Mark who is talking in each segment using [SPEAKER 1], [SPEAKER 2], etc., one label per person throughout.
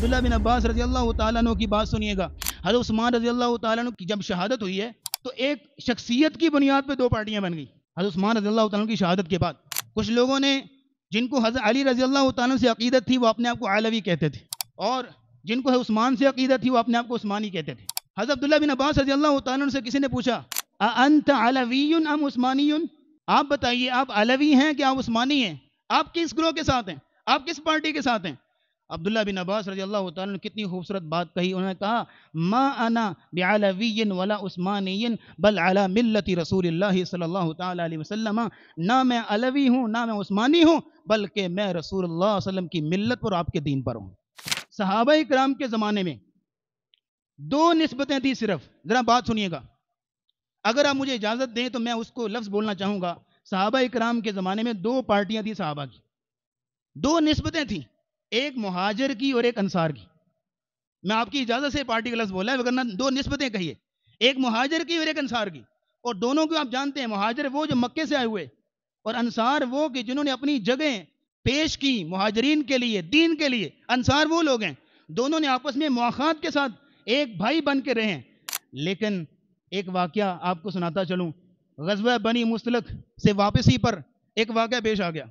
[SPEAKER 1] عبداللہ بن عباس رضی اللہ تعالیٰ عنہ کی بات سنیے گا. حضرت عثمان رضی اللہ تعالیٰ عنہ کی جب شہادت ہوئی ہے تو ایک شخصیت کی بنیاد پہ دو پارٹیاں بن گئی. حضرت عثمان رضی اللہ تعالیٰ عنہ کی شہادت کے بعد کچھ لوگوں نے، جن کو حضرت علی رضی اللہ تعالیٰ عنہ سے عقیدت تھی، وہ اپنے آپ کو علوی کہتے تھے، اور جن کو حضرت عثمان سے عقیدت تھی وہ اپنے آپ کو عثمانی کہتے تھے. حضرت عبداللہ بن عباس رضی اللہ تعالیٰ عنہ سے کسی نے پوچھا انت علوی ام عثمانی، آپ بتائیے آپ علوی ہیں کہ آپ عثمانی ہیں؟ آپ کس گروہ کے ساتھ ہیں؟ آپ کس پارٹی کے ساتھ ہیں؟ عبداللہ بن عباس رضی اللہ تعالیٰ نے کتنی خوبصورت بات کہی. انہوں نے کہا ما انا بعلوی ولا عثمانی بل علی ملت رسول اللہ صلی اللہ تعالی علیہ وسلم. نہ میں علوی ہوں نہ میں عثمانی ہوں، بلکہ میں رسول اللہ صلی اللہ علیہ وسلم کی ملت پر، آپ کے دین پر ہوں. صحابہ کرام کے زمانے میں دو نسبتیں تھیں صرف. ذرا بات سنیے گا، اگر آپ مجھے اجازت دیں تو میں اس کو لفظ بولنا چاہوں گا. صحابہ کرام کے زمانے میں دو پارٹیاں تھیں صحابہ کی، دو نسبتیں تھیں، ایک مہاجر کی اور ایک انصار کی. میں آپ کی اجازت سے پارٹی کا لفظ بولا ہے، وگرنہ دو نسبتیں کہیے، ایک مہاجر کی اور ایک انصار کی. اور دونوں کو آپ جانتے ہیں، مہاجر وہ جو مکے سے آئے ہوئے، اور انصار وہ کہ جنہوں نے اپنی جگہیں پیش کی مہاجرین کے لیے، دین کے لیے. انصار وہ لوگ ہیں دونوں نے آپس میں مواخات کے ساتھ ایک بھائی بن کے رہے ہیں. لیکن ایک واقعہ آپ کو سناتا چلوں. غزوہ بنی مستلق سے واپسی پر ایک واقعہ پیش آ گیا.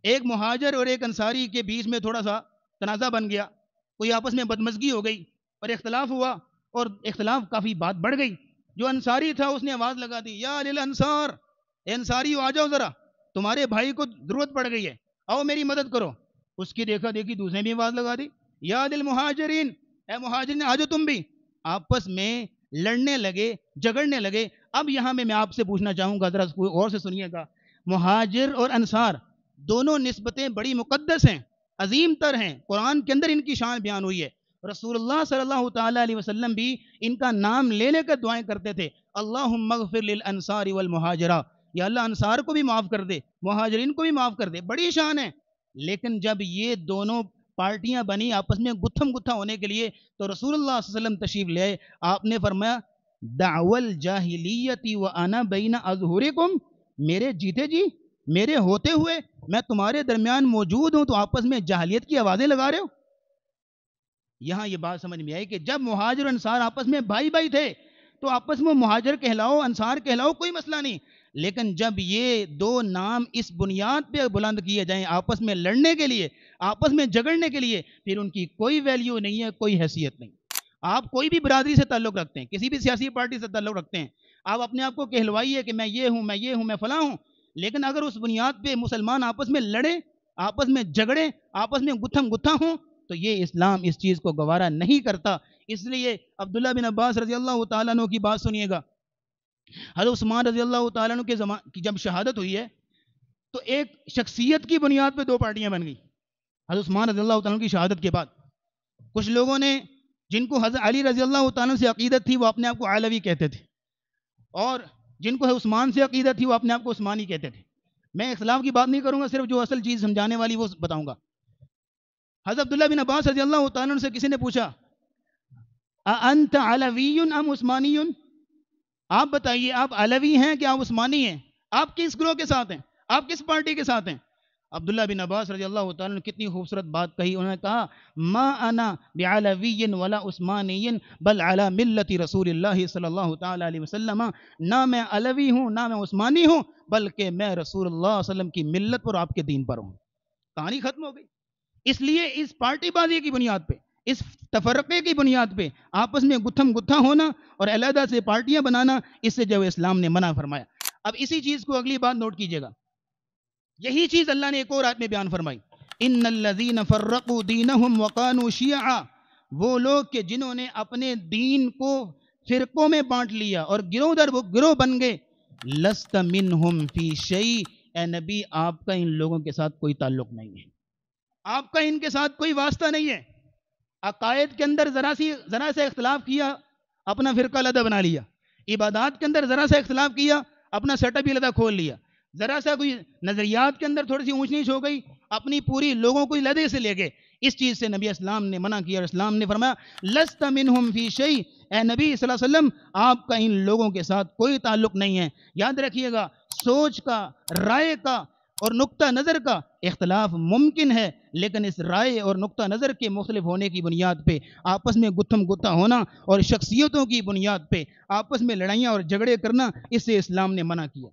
[SPEAKER 1] ایک مہاجر اور ایک انصاری کے بیچ میں تھوڑا سا تنازع بن گیا، کوئی آپس میں بدمزگی ہو گئی اور اختلاف ہوا، اور اختلاف کافی بات بڑھ گئی. جو انصاری تھا اس نے آواز لگا دی یا للانصار، اے انصاری آ جاؤ ذرا، تمہارے بھائی کو ضرورت پڑ گئی ہے، آؤ میری مدد کرو. اس کی دیکھا دیکھی دوسرے نے بھی آواز لگا دی یا للمہاجرین، اے مہاجرین آ جاؤ تم بھی. آپس میں لڑنے لگے، جھگڑنے لگے. اب یہاں میں آپ سے پوچھنا چاہوں گا، ذرا غور سے سنیے گا. مہاجر اور انصار دونوں نسبتیں بڑی مقدس ہیں، عظیم تر ہیں، قرآن کے اندر ان کی شان بیان ہوئی ہے. رسول اللہ صلی اللہ تعالیٰ علیہ وسلم بھی ان کا نام لے لے کر دعائیں کرتے تھے. اللہم اغفر للانصار والمہاجرہ، یا اللہ انصار کو بھی معاف کر دے، مہاجرین کو بھی معاف کر دے. بڑی شان ہے. لیکن جب یہ دونوں پارٹیاں بنی آپس میں گتھم گتھا ہونے کے لیے، تو رسول اللہ صلی اللہ علیہ وسلم تشریف لے آئے. آپ نے فرمایا دعوی الجاہلیت وانا بین اظہرکم، میرے جیتے جی، میرے ہوتے ہوئے میں تمہارے درمیان موجود ہوں تو آپس میں جاہلیت کی آوازیں لگا رہے ہو. یہاں یہ بات سمجھ میں آئی کہ جب مہاجر اور انصار آپس میں بھائی بھائی تھے تو آپس میں مہاجر کہلاؤ انصار کہلاؤ، کوئی مسئلہ نہیں. لیکن جب یہ دو نام اس بنیاد پہ بلند کیے جائیں آپس میں لڑنے کے لیے، آپس میں جھگڑنے کے لیے، پھر ان کی کوئی ویلیو نہیں ہے، کوئی حیثیت نہیں. آپ کوئی بھی برادری سے تعلق رکھتے ہیں، کسی بھی سیاسی پارٹی سے تعلق رکھتے ہیں، آپ اپنے آپ کو کہلوائیے کہ میں یہ ہوں میں یہ ہوں میں فلاں ہوں، لیکن اگر اس بنیاد پہ مسلمان آپس میں لڑیں، آپس میں جھگڑیں، آپس میں گتھم گتھا ہوں، تو یہ اسلام اس چیز کو گوارا نہیں کرتا. اس لیے عبداللہ بن عباس رضی اللہ تعالیٰ عنہ کی بات سنیے گا. حضرت عثمان رضی اللہ تعالیٰ عنہ کی جب شہادت ہوئی ہے تو ایک شخصیت کی بنیاد پہ دو پارٹیاں بن گئی. حضرت عثمان رضی اللہ تعالیٰ عنہ کی شہادت کے بعد کچھ لوگوں نے، جن کو حضرت علی رضی اللہ تعالیٰ عنہ سے عقیدت تھی، وہ اپنے آپ کو علوی کہتے تھے، اور جن کو حضرت عثمان سے عقیدت تھی وہ اپنے آپ کو عثمانی کہتے تھے. میں اختلاف کی بات نہیں کروں گا، صرف جو اصل چیز سمجھانے والی وہ بتاؤں گا. حضرت عبداللہ بن عباس رضی اللہ تعالیٰ عنہ سے کسی نے پوچھا انت علوی ام عثمانی، آپ بتائیے آپ علوی ہیں کہ آپ عثمانی ہیں؟ آپ کس گروہ کے ساتھ ہیں؟ آپ کس پارٹی کے ساتھ ہیں؟ عبداللہ بن عباس رضی اللہ تعالیٰ نے کتنی خوبصورت بات کہی. انہوں نے کہا ما انا بعلوی ولا عثمانی بل علی ملت رسول اللہ صلی اللہ تعالی علیہ وسلم. نہ میں علوی ہوں نہ میں عثمانی ہوں، بلکہ میں رسول اللہ صلی اللہ علیہ وسلم کی ملت پر، آپ کے دین پر ہوں. کہانی ختم ہو گئی. اس لیے اس پارٹی بازی کی بنیاد پہ، اس تفرقے کی بنیاد پہ آپس میں گتھم گتھا ہونا اور علیحدہ سے پارٹیاں بنانا، اس سے جو اسلام نے منع فرمایا. اب اسی چیز کو اگلی بات نوٹ کیجئے گا. یہی چیز اللہ نے ایک اور آیت میں بیان فرمائی، ان الذین فرقوا دینہم وکانوا شیعا، وہ لوگ کہ جنہوں نے اپنے دین کو فرقوں میں بانٹ لیا اور گروہ در گروہ بن گئے. لست منہم فی شیء، اے نبی آپ کا ان لوگوں کے ساتھ کوئی تعلق نہیں ہے، آپ کا ان کے ساتھ کوئی واسطہ نہیں ہے. عقائد کے اندر ذرا سا اختلاف کیا، اپنا فرقہ علیحدہ بنا لیا. عبادات کے اندر ذرا سا اختلاف کیا، اپنا سیٹ اپ ہی علیحدہ کھول لیا. ذرا سا کوئی نظریات کے اندر تھوڑی سی اونچ نیچ ہو گئی، اپنی پوری لوگوں کو علیحدہ سے لے گئے. اس چیز سے نبی اسلام نے منع کیا، اور اسلام نے فرمایا لست منہم فی شیء، اے نبی صلی اللہ علیہ وسلم آپ کا ان لوگوں کے ساتھ کوئی تعلق نہیں ہے. یاد رکھیے گا، سوچ کا، رائے کا، اور نقطہ نظر کا اختلاف ممکن ہے، لیکن اس رائے اور نقطہ نظر کے مختلف ہونے کی بنیاد پہ آپس میں گتھم گتھا ہونا اور شخصیتوں کی بنیاد پہ آپس میں لڑائیاں اور جھگڑے کرنا، اس سے اسلام نے منع کیا۔